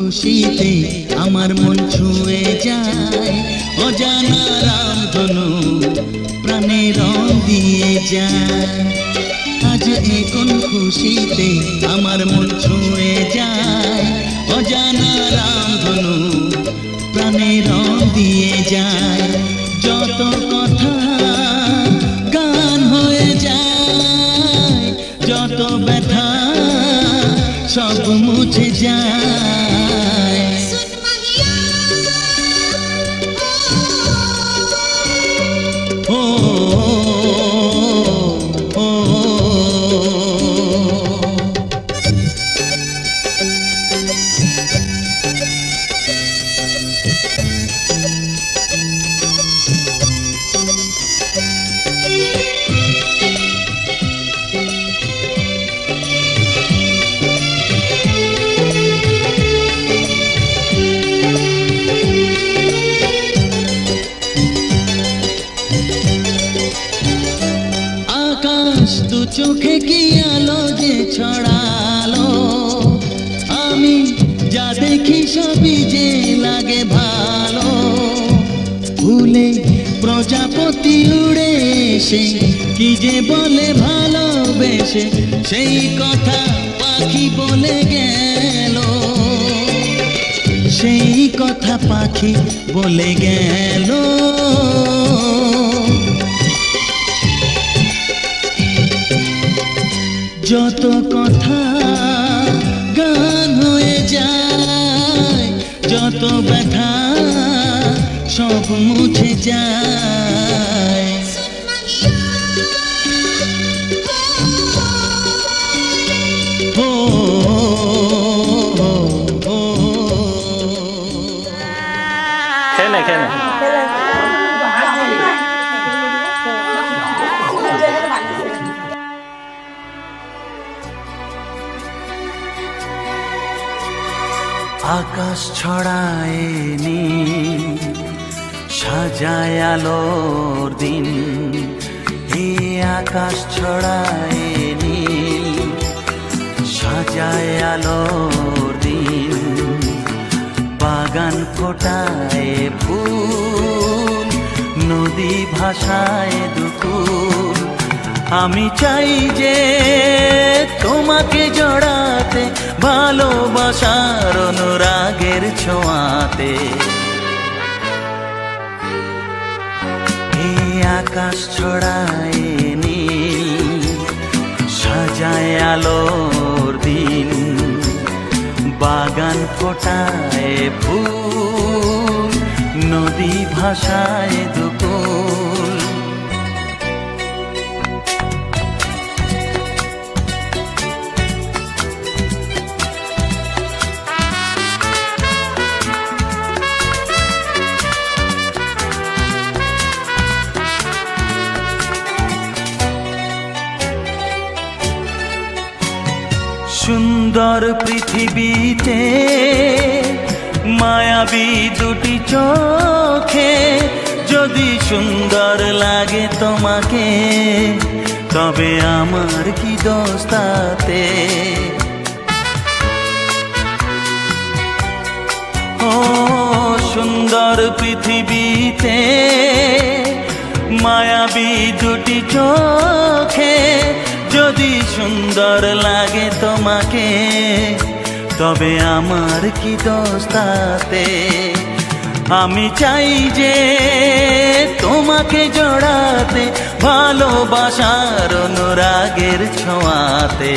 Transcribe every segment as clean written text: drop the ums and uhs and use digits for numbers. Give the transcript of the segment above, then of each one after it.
খুশিতে আমার মন ছুঁয়ে যায়, অজানা রামধনু প্রাণে রং দিয়ে যায়। আজ এ কোন খুশিতে আমার মন ছুঁয়ে যায়, অজানা রামধনু প্রাণে রং দিয়ে যায়। যত কথা গান হয়ে যায়, যত ব্যথা সব মুছে যায়। ও দু চোখে কি আলো যে ছড়ালো, আমি যা দেখি সবই যে লাগে ভালো। ভুলে প্রজাপতি উড়ে এসে কি যে বলে ভালোবেসে, সেই কথা পাখি বলে গেল, সেই কথা পাখি বলে গেল। যত কথা গান হয়ে যায়, যত ব্যথা সব মুছে যায়। ও খেলে খেলে আকাশ ছড়ায় নীল, সাজায় আলোর দিন। এ আকাশ ছড়ায় নীল, সাজায় আলোর দিন। বাগান ফোটায় ফুল, নদী ভাসায় দুকুল। আমি চাই যে তোমাকে জড়াতে, ভালোবাসার অনুরাগের ছোঁয়াতে। এই আকাশ ছড়ায় নীল, সাজায় আলোর দিন। বাগান ফোটায় ফুল, নদী ভাসায় দুকুল। সুন্দর পৃথিবীতে মায়াবী দুটি চোখে, যদি সুন্দর লাগে তোমাকে, তবে আমার কি দোষ তাতে। ও সুন্দর পৃথিবীতে মায়াবী দুটি চোখে, যদি সুন্দর লাগে তোমাকে, তবে আমার কি দোষ তাতে। আমি চাই যে তোমাকে জড়াতে, ভালোবাসার অনুরাগের ছোঁয়াতে।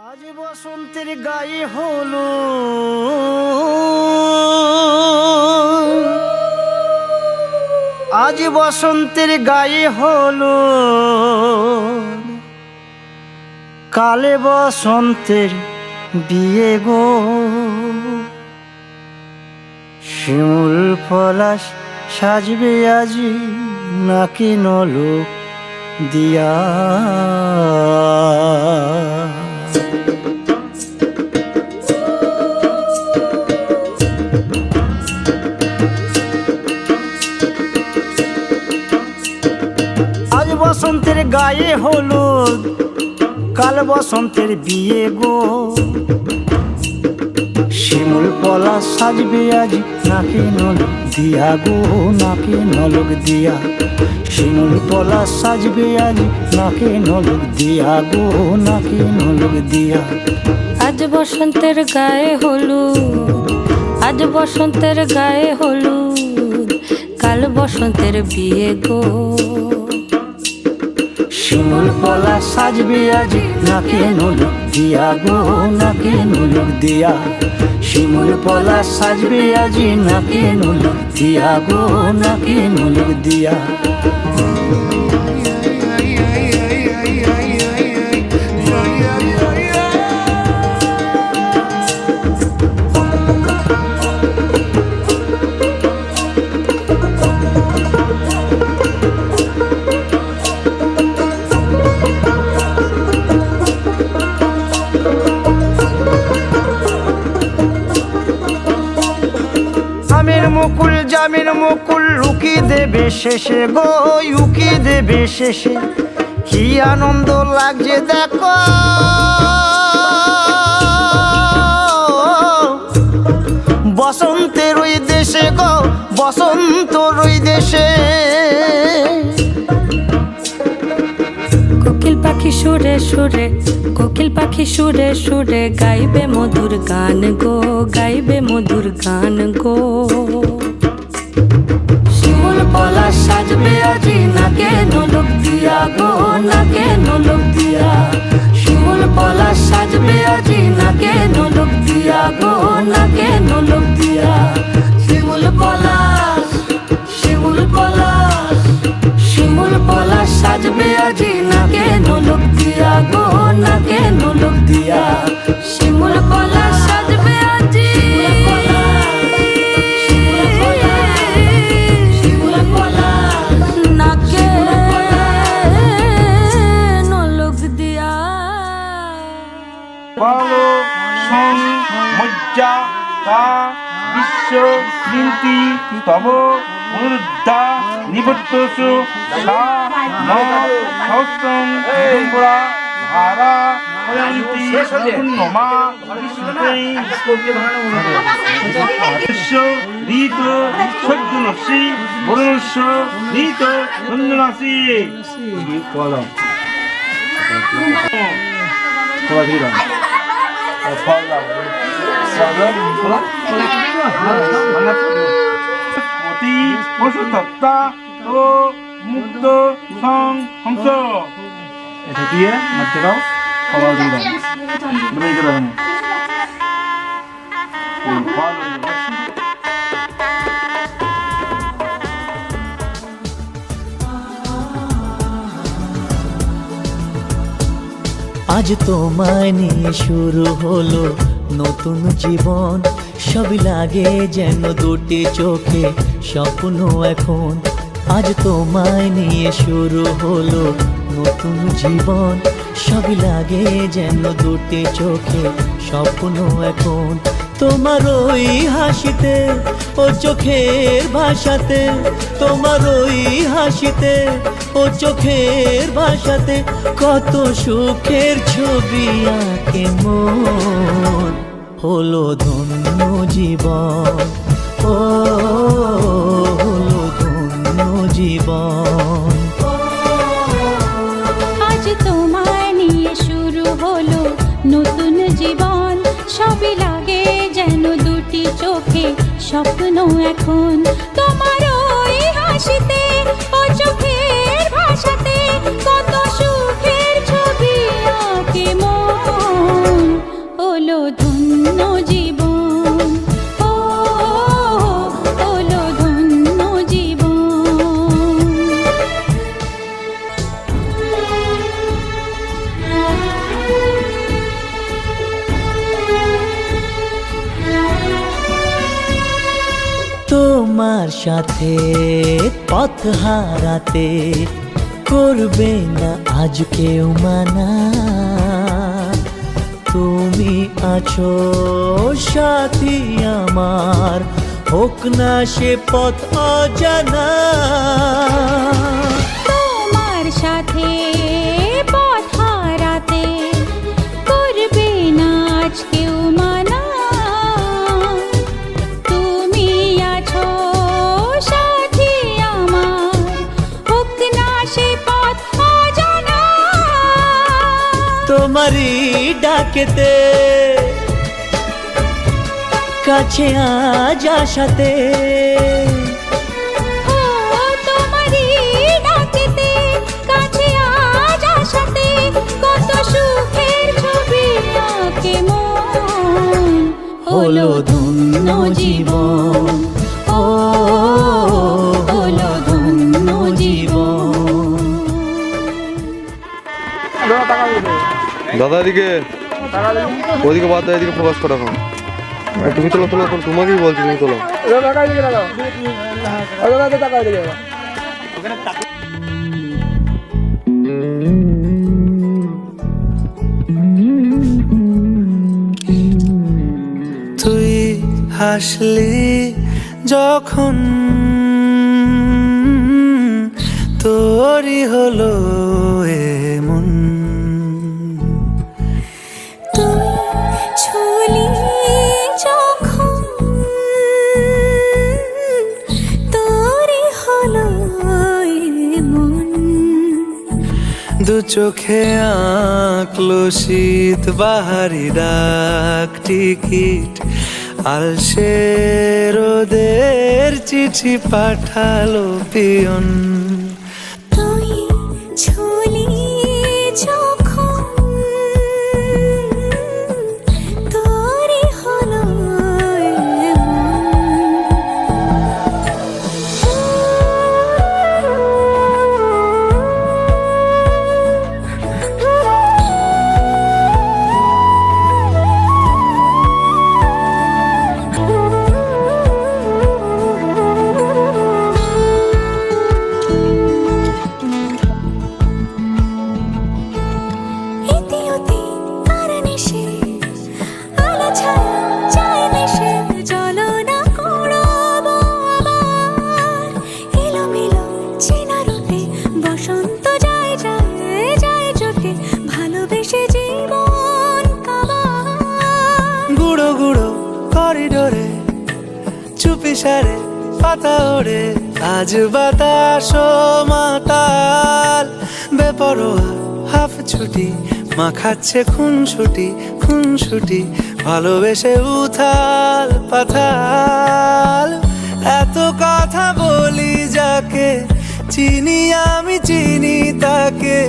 আজ বসন্তের গায়ে হলো, আজ বসন্তের গায়ে হলো, কালে বসন্তের বিয়ে গো। শিমুল পলাশ সাজবে আজি, নাকি নলক দিয়া। বসন্তের গায়ে হলুদ, কাল বসন্তের বিয়ে গো। শিমুল পলাশ সাজবে আজ নাকে নলক দিয়া গো, নাকে নলক দিয়া। শিমুল পলাশ সাজবে আজ নাকে নলক দিয়া গো, নাকে নলক দিয়া। আজ বসন্তের গায়ে হলুদ, আজ বসন্তের গায়ে হলুদ, কাল বসন্তের বিয়ে গো। শিমুল পলাশ সাজবে আজ নাকে নলক দিয়া গো, নাকে নলক দিয়া। শিমুল পলাশ সাজবে আজ নাকে নলক দিয়া গো, নাকে নলক দিয়া। আমের মুকুল জামের মুকুল লুকি দেবে শেষে গো, উকি দেবে শেষে। কি আনন্দ লাগছে দেখো, বসন্তের ওই দেশে গো, বসন্তর ওই দেশে। কোকিল পাখি সুরে সুরে, কোকিল পাখি সুরে সুরে গাইবে মধুর গান গো, গাইবে মধুর গান গো। শিমুল পলাশ সাজবে আজি নাকে নলক দিয়া গো, নাকে নলক দিয়া। শিমুল পলাশ সাজবে আজি নাকে নলক দিয়া গো, নাকে নলক দিয়া। শিমুল পলাশ, শিমুল পলাশ, শিমুল পলাশ সাজবে আজি নাকে নলক দিয়া গো, নাকে নলক দিয়া। শিমুল পলাশ সাজবে আজি, নাকে নলক দিয়া। পালো সং মজ্জা তা বিশ্ব স্মৃতি তব অনুরুদ্ধা নিবদ্ধসু সা সহস্রং দুর্গা ধারা হয়ন্তি পূর্ণমা বিষ্ণুতেই বিশ্ব ঋত সদ্যনসি বরুণস্য ঋত নন্দনাসি কলম অতি পশুতত্তা ও মুক্ত সং হংস এটা দিয়ে মধ্যেরাও খাওয়া দিয়ে দাও ব্রেক করে দাও। আজ তোমায় নিয়ে শুরু হলো নতুন জীবন, সবই লাগে যেন দুটি চোখে স্বপ্ন এখন। আজ তোমায় নিয়ে শুরু হলো নতুন জীবন, সবই লাগে যেন দুটি চোখে স্বপ্ন এখন। তোমার ওই হাসিতে ও চোখের ভাষাতে, তোমার ওই হাসিতে ও চোখের ভাষাতে কত সুখের ছবি আঁকে মন। হলো ধন্য জীবন, ও হলো ধন্য জীবন। আজ তোমায় নিয়ে শুরু হলো নতুন জীবন, সবই লাগে যেন দুটি চোখে স্বপ্ন এখন। তোমার ওই হাসিতে ও চোখের ভাষাতে কত সুখের ছবি আঁকে মন। হলো ধন্য জীবন, ও হলো ধন্য জীবন। তোমার সাথে পথ হারাতে করবে না আজ কেউ মানা। তুমি আছো সাথী আমার, হোক না সে পথ অজানা। তোমার সাথে পথ হারাতে তোমারই ডাকেতে কাছে আজ আশাতে ও তোমারই ডাকেতে কাছে আজ আশাতে কত সুখের ছবি আঁকে মন হলো ধন্য জীবন ও হলো ধন্য জীবন। দাদা এদিকে ওদিকে বাদ দাও, এদিকে ফোকাস করো এখন। তুমি তোলো তোলো তোলো, তোমাকেই বলছি তুমি তোলো। তুই হাসলি যখন তোরই হলো এমন, তুই ছুলি যখন তোরই হলো মন, দু চোখে আঁকলো শীত বাহারি ডাক টিকিট, আলসে রোদের চিঠি পাঠালো পিয়ন। তুই ছুলি যখন তোরই হলো করিডোরে চুপি সারে পাতা ওড়ে, আজ বাতাস মাতাল বেপরোয়া হাফ ছুটি, মাখাচ্ছে খুনসুটি ভালোবেসে উথাল পাথাল। এত কথা বলি যাকে চিনি আমি চিনি তাকে,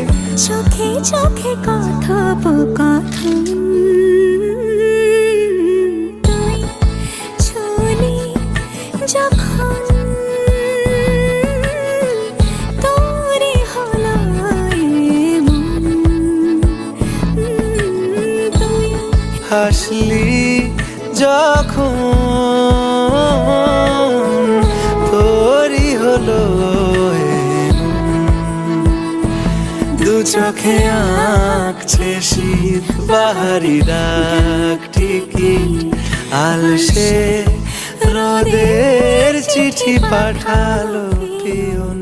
চোখে চোখে কথোপকথন। তুই ছুলি যখন তোরই হলো মন, তুই হাসলি যখন তোরই হলো দু চোখে আঁকছে শীত বাহারি ডাক টিকিট, আলসে রোদের চিঠি পাঠালো পিয়ন।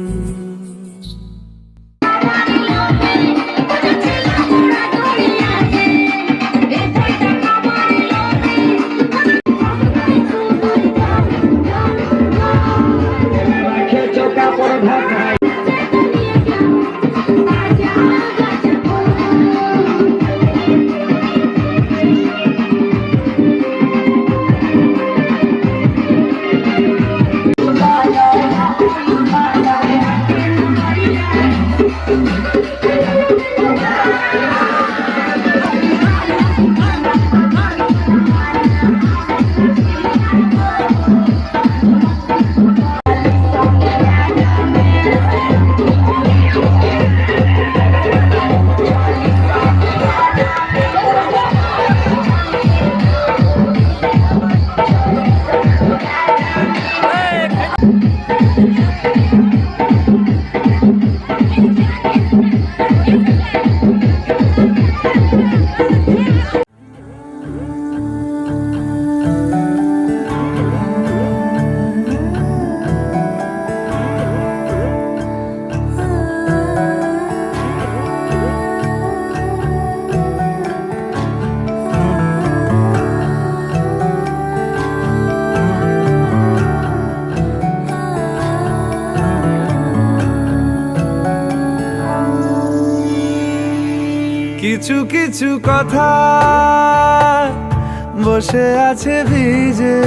কিছু কিছু কথা বসে আছে ভিজে,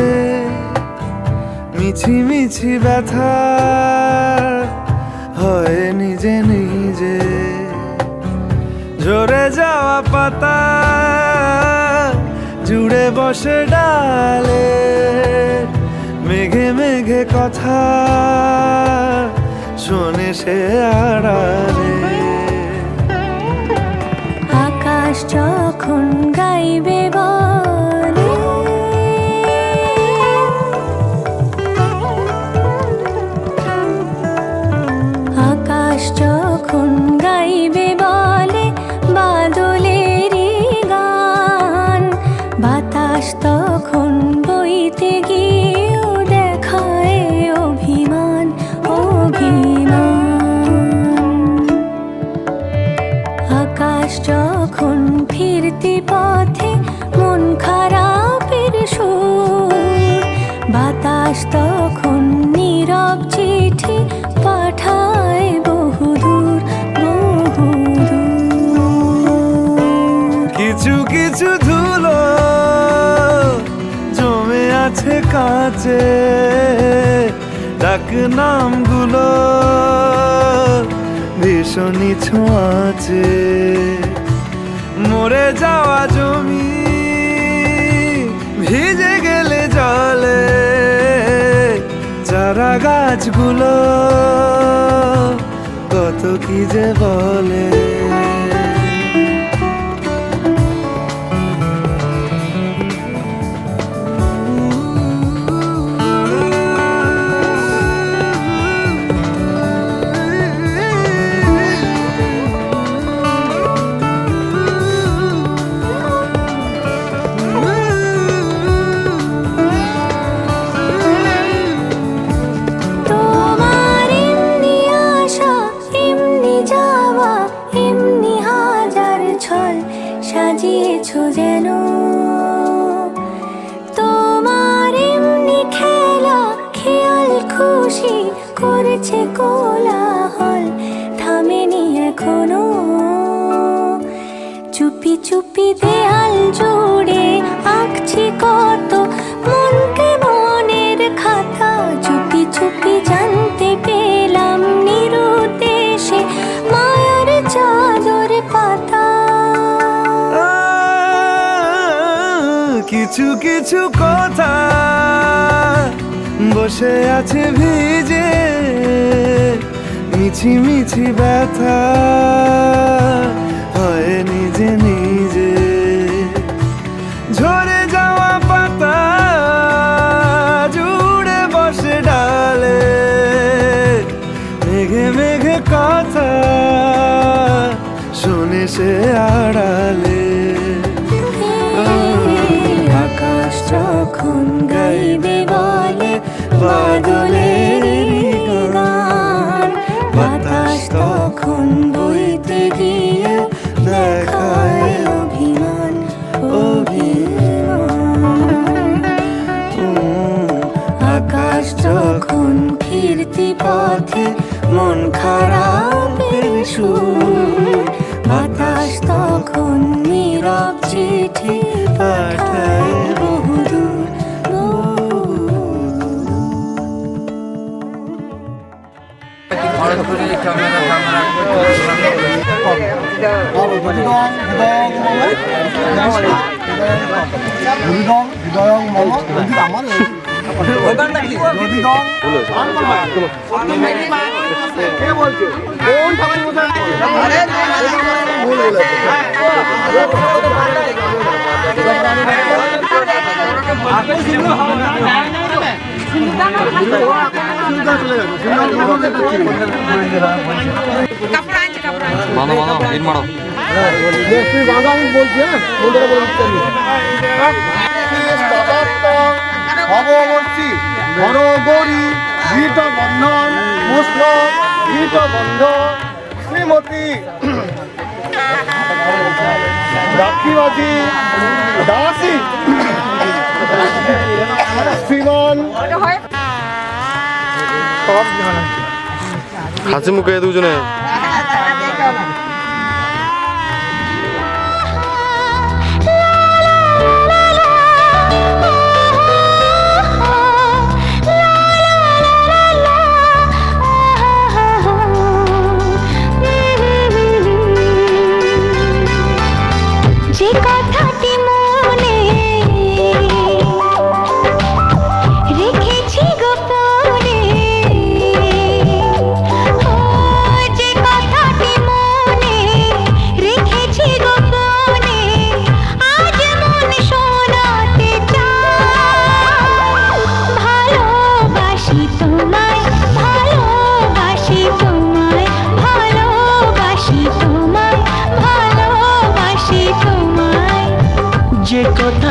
মিছি মিছি ব্যথা হয় নিজে নিজে। ঝরে যাওয়া পাতা জুড়ে বসে ডালে, মেঘে মেঘে কথা শোনে সে আড়ালে। আকাশ যখন গাইবে বলে, আকাশ যখন গাইবে বলে বাদলেরই গান, বাতাস তখন বইতে গিয়েও দেখায় অভিমান অভিমান। আকাশ যখন ফিরতি পথে মন খারাপের সুর, বাতাস তখন নীরব চিঠি পাঠায় বহুদূর বহুদূর। কিছু কিছু ধুলো জমে আছে কাছে, ডাক নামগুলো ভীষণই ছোঁয়াচে। মরে যাওয়া জমি ভিজে গেলে জলে, চারা গাছগুলো কত কি যে বলে। তোমার এমনি আশা এমনি যাওয়া, এমনি হাজার ছল সাজিয়েছো যেন। তোমার এমনি খেলা খেয়াল খুশি করেছে কোলাহল, থামেনি এখনো। চুপি চুপি দেয়াল জুড়ে আঁকছি কত মনকে মনের খাতা, চুপি চুপি জানতে পেলাম নিরুদ্দেশে মায়ার চাদর পাতা। কিছু কিছু কথা বসে আছে ভিজে, মিছি মিছি ব্যথা হয় নিজে নিজে। ঝরে যাওয়া পাতা জুড়ে বসে ডালে, মেঘে মেঘে কথা শোনে সে আড়ালে। আকাশ যখন গাইবে বলে বাদলেরই গান, বাতাস তখন বইতে গিয়ে দেখায় অভিমান অভিমান। আকাশ যখন ফিরতি পথে মন খারাপের সুর, বাতাস তখন নীরব চিঠি পাঠায় বহুদূর মানো মানো ইট মারো। ভগবতী বড়গৌরী গীত বন্ধন মুসল গীত বন্ধ শ্রীমতী রাখিবাজি দাসী শ্রীমান হাসি মুখে দুজনে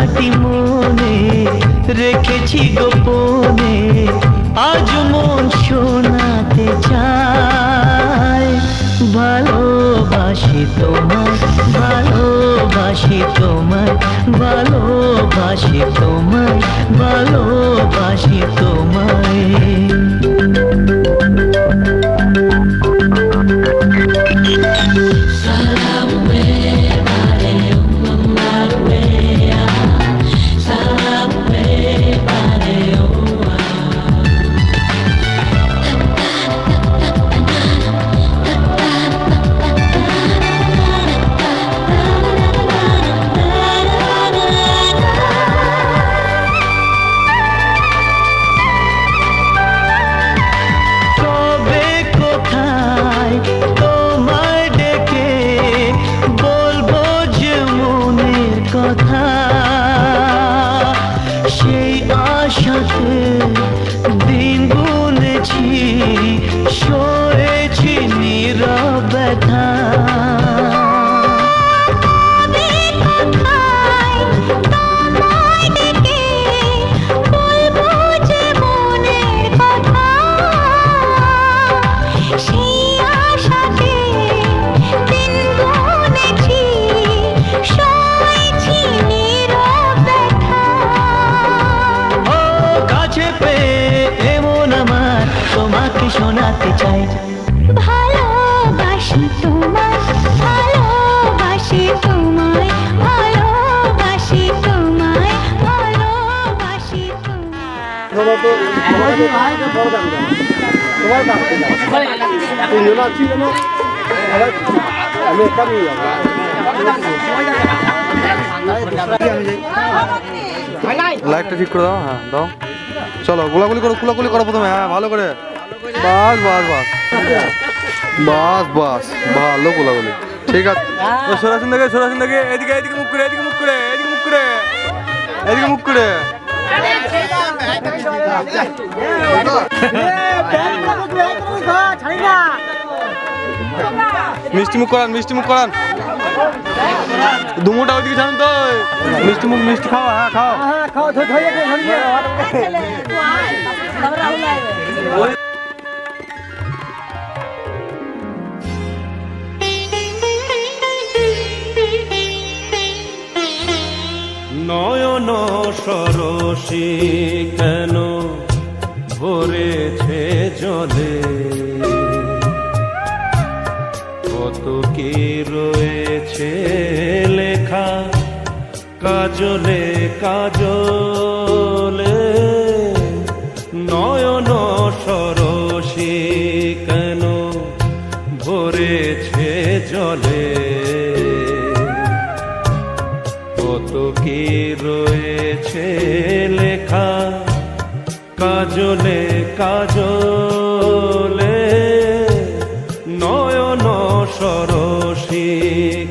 কথাটি মনে রেখেছি গোপনে, আজ মন শোনাতে চায়। ভালোবাসি তোমায়, ভালোবাসি তোমায়, ভালোবাসি তোমায়, ভালোবাসি তোমায়। সেই আশাতে দিন গুনেছি, সয়েছি নীরব ব্যথা। তোমাকে শোনাতে চাই, ভালোবাসি তোমায়, ভালোবাসি তোমায়, ভালোবাসি তোমায়, ভালোবাসি লাইটটা ঠিক করে দাও। হ্যাঁ দাও, চলো গোলাগুলি করো, কুলাকুলি করো প্রথমে। হ্যাঁ ভালো করে, বাস বাস বাস বাস বাস, ভালো গোলাগুলি, ঠিক আছে। সরাসিন দেখে, সরাসিন দেখে, এদিকে এদিকে মুখ করে, এদিকে মুখ করে, এদিকে মুখ করে, এদিকে মুখ করে। মিষ্টি মুখ করান, মিষ্টি মুখ করান, দুমুটা ওইদিকে জানুন তো, মিষ্টি মুখ, মিষ্টি খাওয়া। হ্যাঁ খাও, নয়ন সরসী কেন ভরেছে জলে, কত কি রয়েছে লেখা কাজলে কাজলে। নয়ন সরসী কেন ভরেছে জলে, কত কি রয়েছে লেখা কাজলে কাজলে। নয়ন সরসী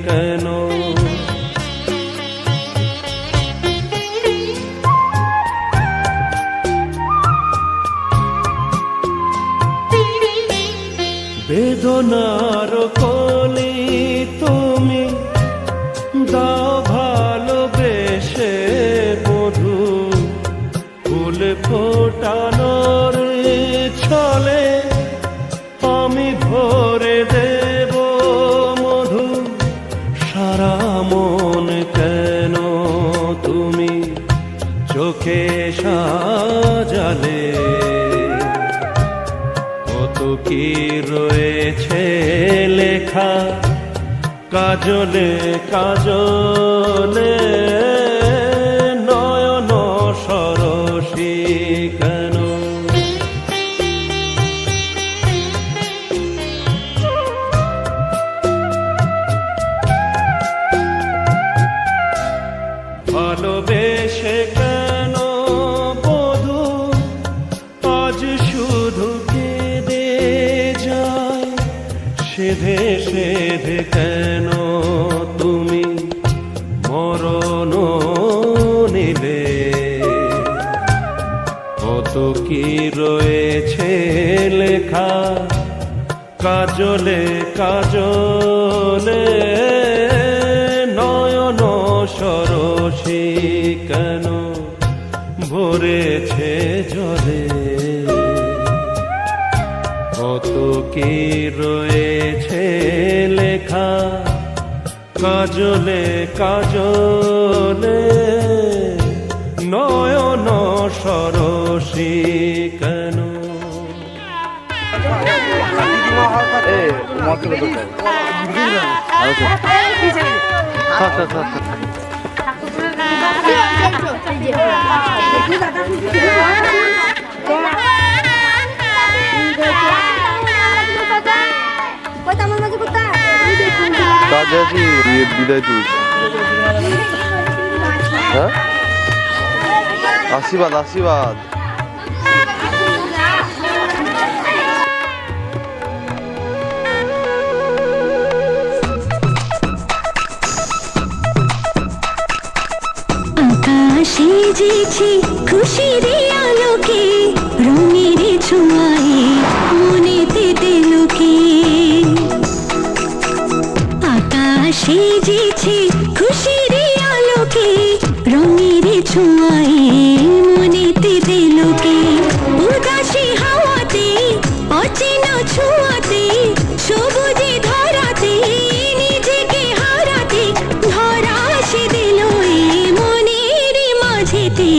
কেন, বেদনার কলি তুমি দাও ভালোবেসে মধু, ফুল ফোটানোর ছলে আমি ভরে দেব মধু। সারা মন কেন তুমি চোখে সাজালে, কত কি রয়েছে লেখা কাজলে কাজলে। নয়ন সরসী কেন, ভালোবেসে কেন বধূ আজ শুধু কেঁদে যায়, সেধে সেধে কেন তুমি মরণ নিলে। কত কি রয়েছে লেখা কাজলে কাজলে। নয়ন সরসী কেন ভরেছে জলে, কত কি রয়েছে লেখা কাজলে কাজলে, নয়ন সরসী কেন। কাজাজি বিদায় তুলছে। হ্যাঁ, আশীর্বাদ আশীর্বাদ। আকাশে যেছে খুশির আলোকে, রঙের ছোঁয়ায় মনেতে দিলকে। আকাশে যেছে খুশির আলোকে, রঙের ছোঁয়ায় মনেতে দিলকে। উদাসী হাওয়াতে অচেনা ছোঁয়াতে, সবুজে ধরাতে নিজেকে হারাতে, ধরা সে দিল মনের মাঝেতে।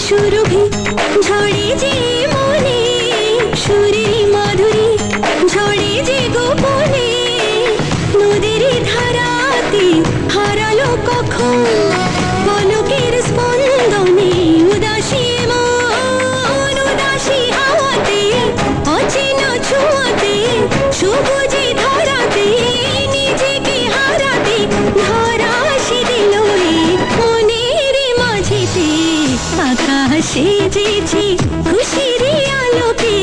সুরভি ঝরে যে মনে, সুরের মাধুরী ঝরে যে গোপনে। নদীর ধারাতে হারালো কখন পলকের স্পন্দনে, উদাসী মন উদাসী হাওয়াতে অচেনা ছোঁয়াতে, সবুজে ধরাতে নিজেকে হারাতে, ধরা সে দিল মনের মাঝেতে। আকাশে যেছে খুশির আলোকে,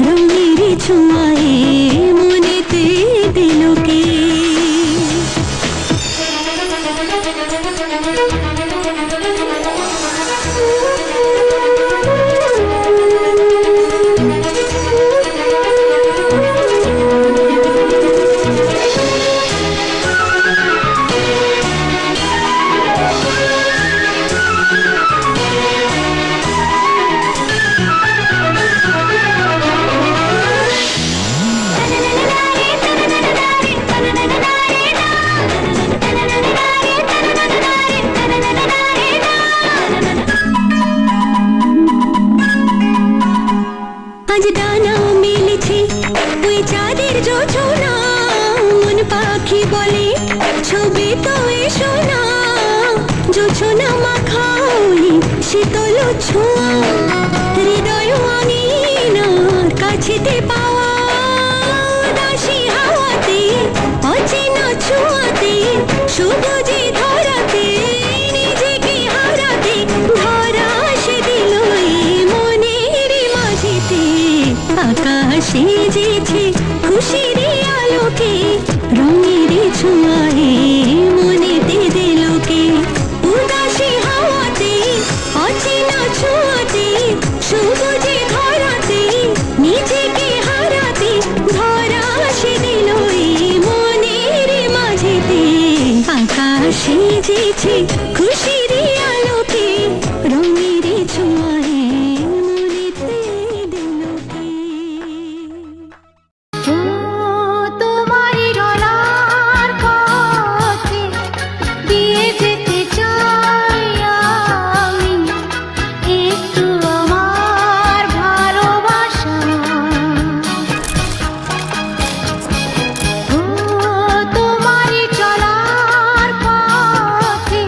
রঙের ছোঁয়ায় মনেতে দিলকে। আজ ডানা মেলেছে ওই চাঁদের জোছনা, মন পাখি বলে ছবি তো এসো না। জোছনা মাখা ওই শীতল ছোঁয়া, হৃদয় আঙিনার কাছেতে পাওয়া। উদাসী হাওয়াতে অচেনা ছোঁয়াতে, সবুজে ধরাতে নিজেকে হারাতে, ধরা সে দিল মনের মাঝেতে। আকাশে যেছে খুশির আলোকে, রঙের ছোঁয়ায় মনেতে দিলকে। উদাসী হাওয়াতে অচেনা ছোঁয়াতে, সবুজে ধরাতে নিজেকে হারাতে, ধরা সে দিল মনের মাঝেতে। আকাশে যেছে খুশির আলোকে, রঙের ছোঁয়ায় মনেতে দিলকে। তোমারই ডলার পথে দিয়ে যেতে চাই আমি, একটু আমার ভালোবাসা। তোমারই চলার পথে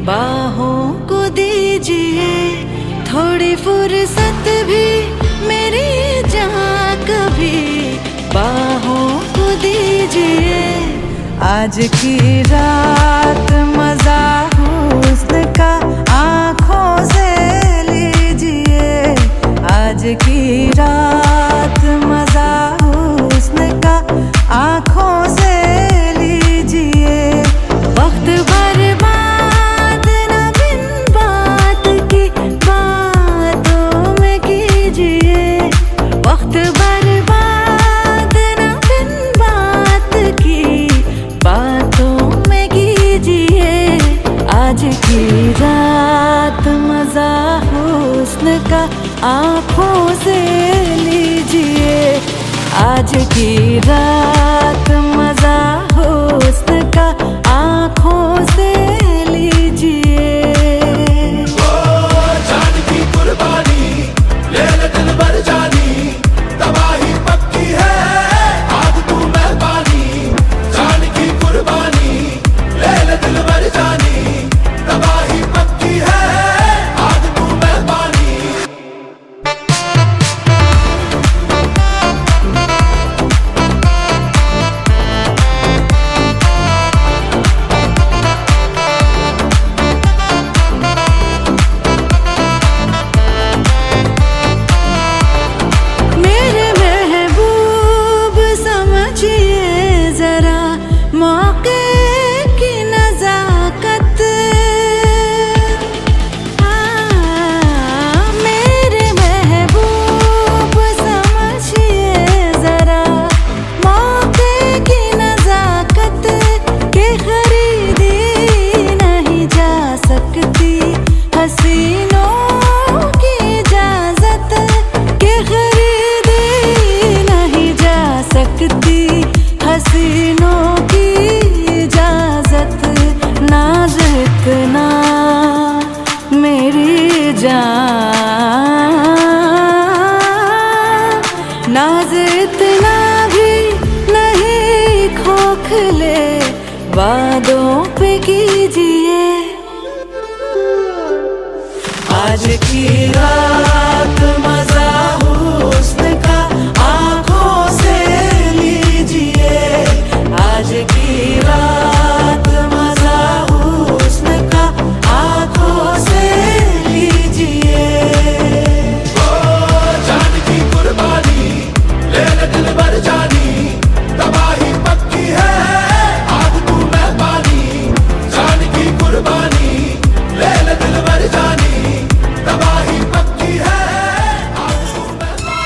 बाहों को दीजिए थोड़ी फुर्सत भी मेरी जान कभी बाहों को दीजिए आज की रात मजा हुस्न का आँखों से लीजिए आज की रात मजा हुस्न का आँखों से लीजिए वक्त बर्बाद न बिन बात की बातों में कीजिए वक्त बर्बाद न बिन बात की बातों में कीजिए आज की रात मजा हुस्न का आँखों से लीजिए आज की रात मजा हुस्न का आँखों से लीजिए जान की कुर्बानी ले ले दिल भर जानी तबाही पक्की है आज तू मेहरबानी जान की कुर्बानी ले ले दिल भर जानी तबाही पक्की है आज तू मेहरबानी मेरे महबूब समझिए जरा मौके की नजाकत मेरे महबूब समझिए जरा मौके की नजाकत के खरीदी नहीं जा सकती हसीनों की इजाजत के खरीदी नहीं जा सकती हसीनों की इजाजत नाज इतना मेरी जान नाज इतना भी नहीं खोखले वादों पे कीजिए आज की रात मजा हुस्न का आँखों से लीजिए आज की रात मजा हुस्न का आँखों से लीजिए जान की कुर्बानी ले ले दिल भर जानी तबाही पक्की है आज तू मेहरबानी जान की कुर्बानी ले ले दिल भर जानी तबाही पक्की है आज तू मेहरबानी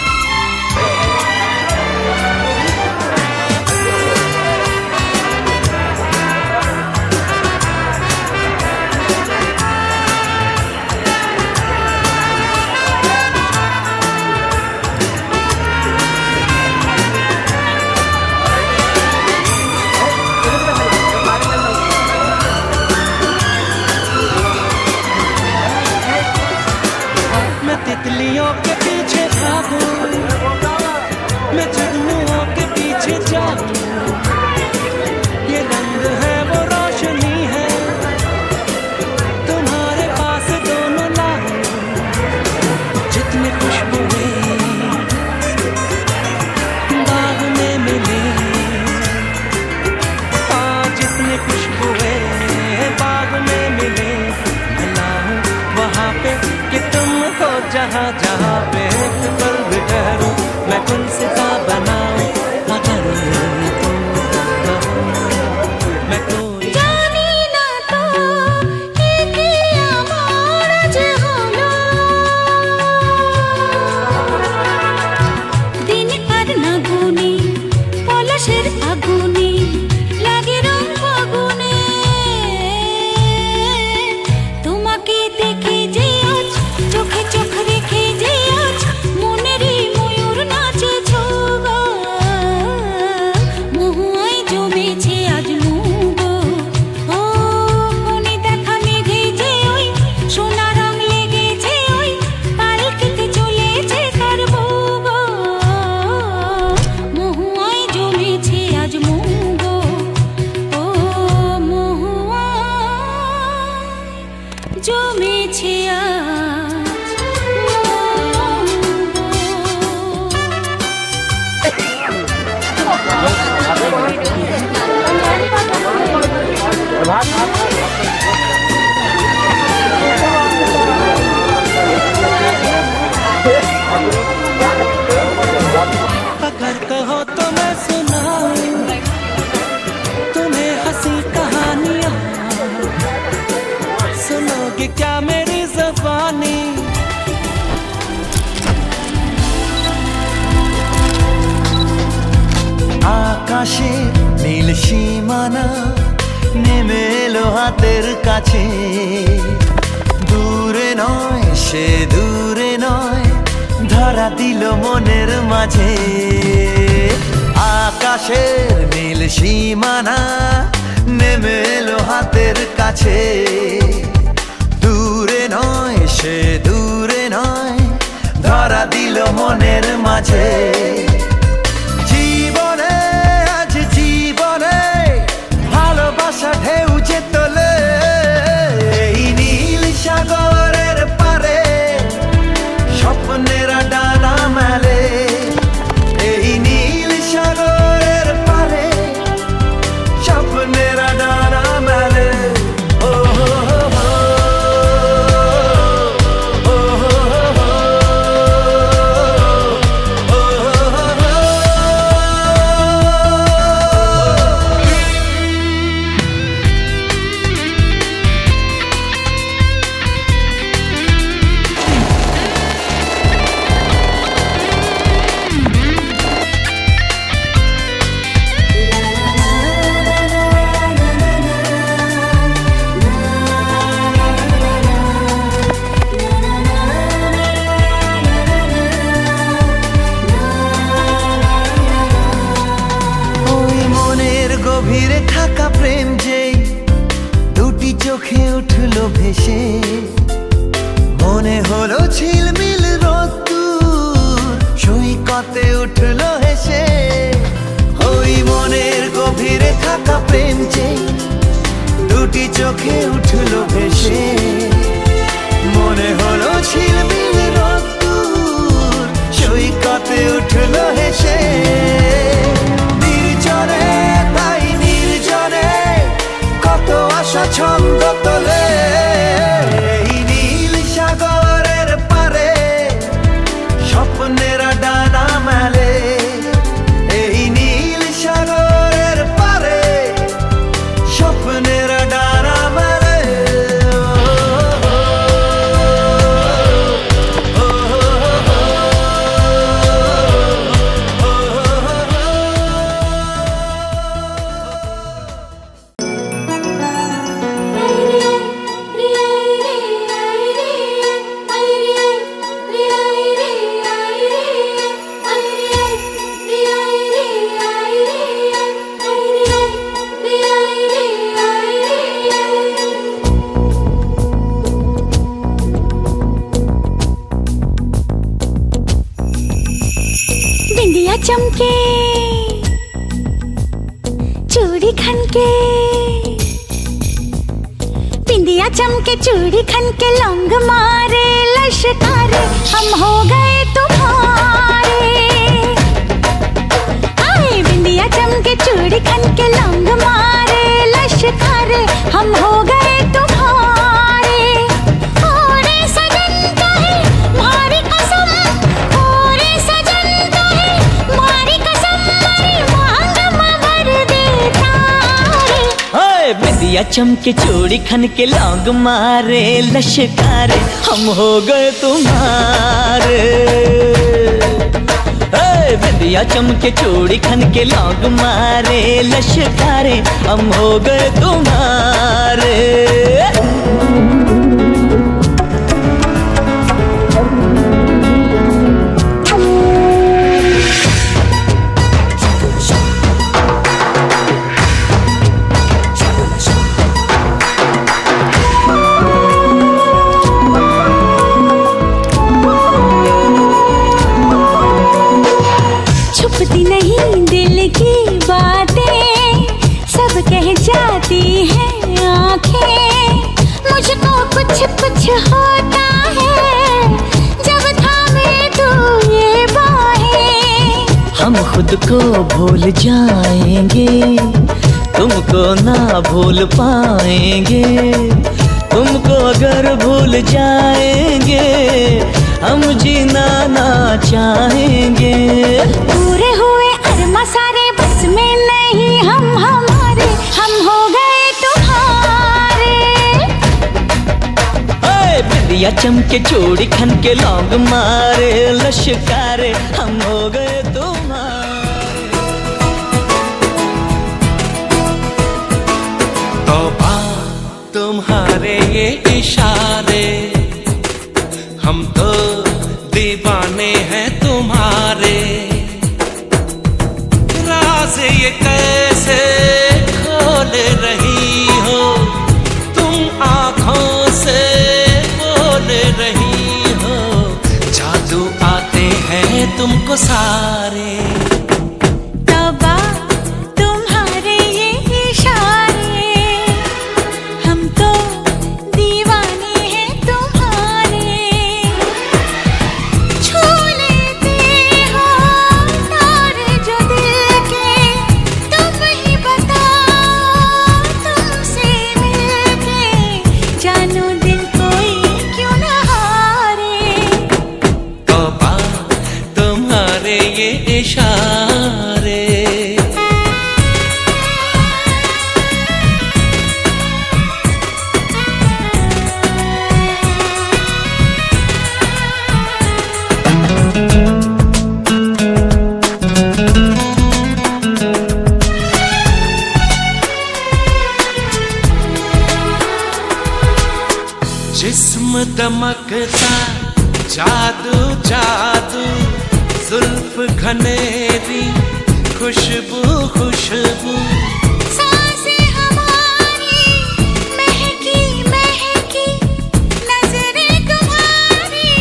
मैं तितलियों के पीछे भागूं मैं जुगनुओं के पीछे जाऊं ये रंग है वो रोशनी है तुम्हारे पास दोनों लाऊं जितने खुशबुएं बाग में मिले जितने खुशबुएं बाग में मिले मैं लाऊं वहाँ पे कि तुम हो जहाँ जहाँ पे पर भी ठहरूं मैं कुल सिता बनाऊं अगर तुम कहो मैं कोई জানি না তো কি আমার যে হলো দিন আর না গুনি পলাশের আগুনে লাগে রং ফাগুনে তোমাকে দেখে যে আজ চোখে চোখ রেখে যে আজ মনেরই ময়ূর নাচে ছোট अगर कहो तो मैं सुनाऊं तुम्हें हंसी कहानियां, सुनोगे क्या मेरी ज़बानी। আকাশে নীল সীমানা নেমে এলো হাতের কাছে, দূরে নয় সে দূরে নয়, ধরা দিল মনের মাঝে। আকাশের নীল সীমানা নেমে এলো হাতের কাছে, দূরে নয় সে দূরে নয়, ধরা দিল মনের মাঝে। জীবনে আজ জীবনে ভালোবাসা ঢেউ যে তোলে, এই নীল সাগরের পারে স্বপ্নেরা ডানা মেলে, এই নীল সাগরের পারে স্বপ্নেরা ডানা মেলে। ও হো হো হো, ও হো হো হো, ও হো হো হো। ওই মনের গভীরে থাকা প্রেম যেই দুটি চোখে উঠলো ভেসে, মনে হলো ঝিলমিল রোদ্দুর সৈকতে উঠলো হেসে। ওই মনের গভীরে থাকা প্রেম যেই দুটি চোখে উঠলো ভেসে, মনে হলো ঝিলমিল রোদ্দুর সৈকতে উঠলো হেসে। নির্জনে তাই নির্জনে কত আশা ছন্দ তোলে, এই নীল সাগরের পারে স্বপ্নেরা ডানা মেলে, এই নীল সাগরের পারে স্বপ্নেরা ডানা মেলে। ও হো হো হো, ও হো হো হো। बिंदिया चमके चूड़ी खनके, बिंदिया चमके चूड़ी खनके लौंग मारे लश्कारे, हम हो गए तुम्हारे। आए बिंदिया चमके चूड़ी खनके लौंग मारे लश्कारे, हम हो गए तुम्हारे। ओरे सजन का है मारी कसम, ओरे सजन का है मारी कसम, मरी मांग मवर देता रे। ओए बिंदिया चमके चूड़ी खन के लौंग मारे लश्कारे, हम हो गए तुम्हारे। ओए बिंदिया चमके चूड़ी खन के लौंग मारे लश्कारे, हम हो गए तुम्हारे। छुपती नहीं दिल की बातें, सब कह जाती हैं आंखें। मुझको कुछ कुछ होता है जब थामे तू ये बाहें। हम खुद को भूल जाएंगे, तुमको ना भूल पाएंगे। तुमको अगर भूल जाएंगे, हम जीना ना चाहेंगे। पूरे हुए अरमा सारे बस में नहीं हम हमारे, हम हो गए तुम्हारे। ओए बिंदिया चमके चूड़ी खन के लौंग मारे लश्कारे, हम हो गए तुम्हारे। तौबा तुम्हारे ये इशारे, हम तो दीवाने हैं तुम्हारे। राज ये कैसे खोल रही हो तुम, आँखों से बोल रही हो। जादू आते हैं तुमको सारे। तौबा तुम्हारे ये इशारे, हम तो दीवाने हैं तुम्हारे। छू लेते हो तारे जो दिल के, तुम ही बताओ तुमसे मिलके, जानू दिल कोई क्यों न हारे। तौबा तुम्हारे ये इशारे। जिस्म दमकता जादू जादू, जुल्फ घनेरी खुशबू खुशबू। सांसें हमारी महकी महकी, नजरें तुम्हारी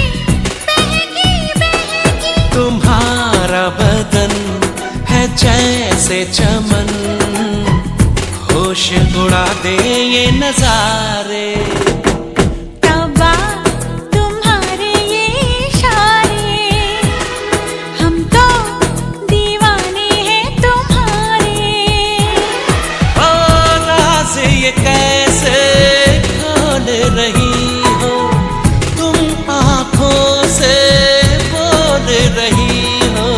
बहकी बहकी। तुम्हारा बदन है जैसे चमन, होश उड़ा दे ये नजारे। तौबा तुम्हारे ये इशारे, हम तो दीवाने हैं तुम्हारे। ओ राज ये कैसे खोल रही हो तुम, आँखों से बोल रही हो।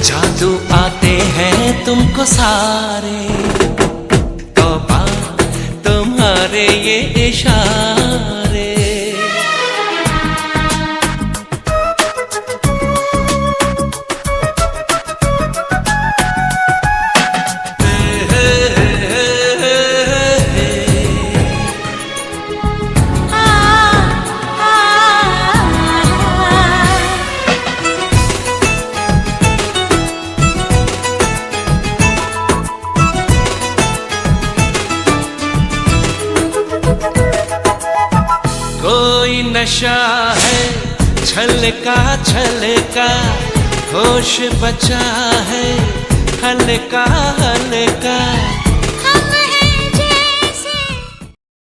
जादू आते हैं तुमको सारे। तौबा तुम्हारे ये इशारे। कोई नशा है छलका छलका, होश बचा है हल्का हल्का।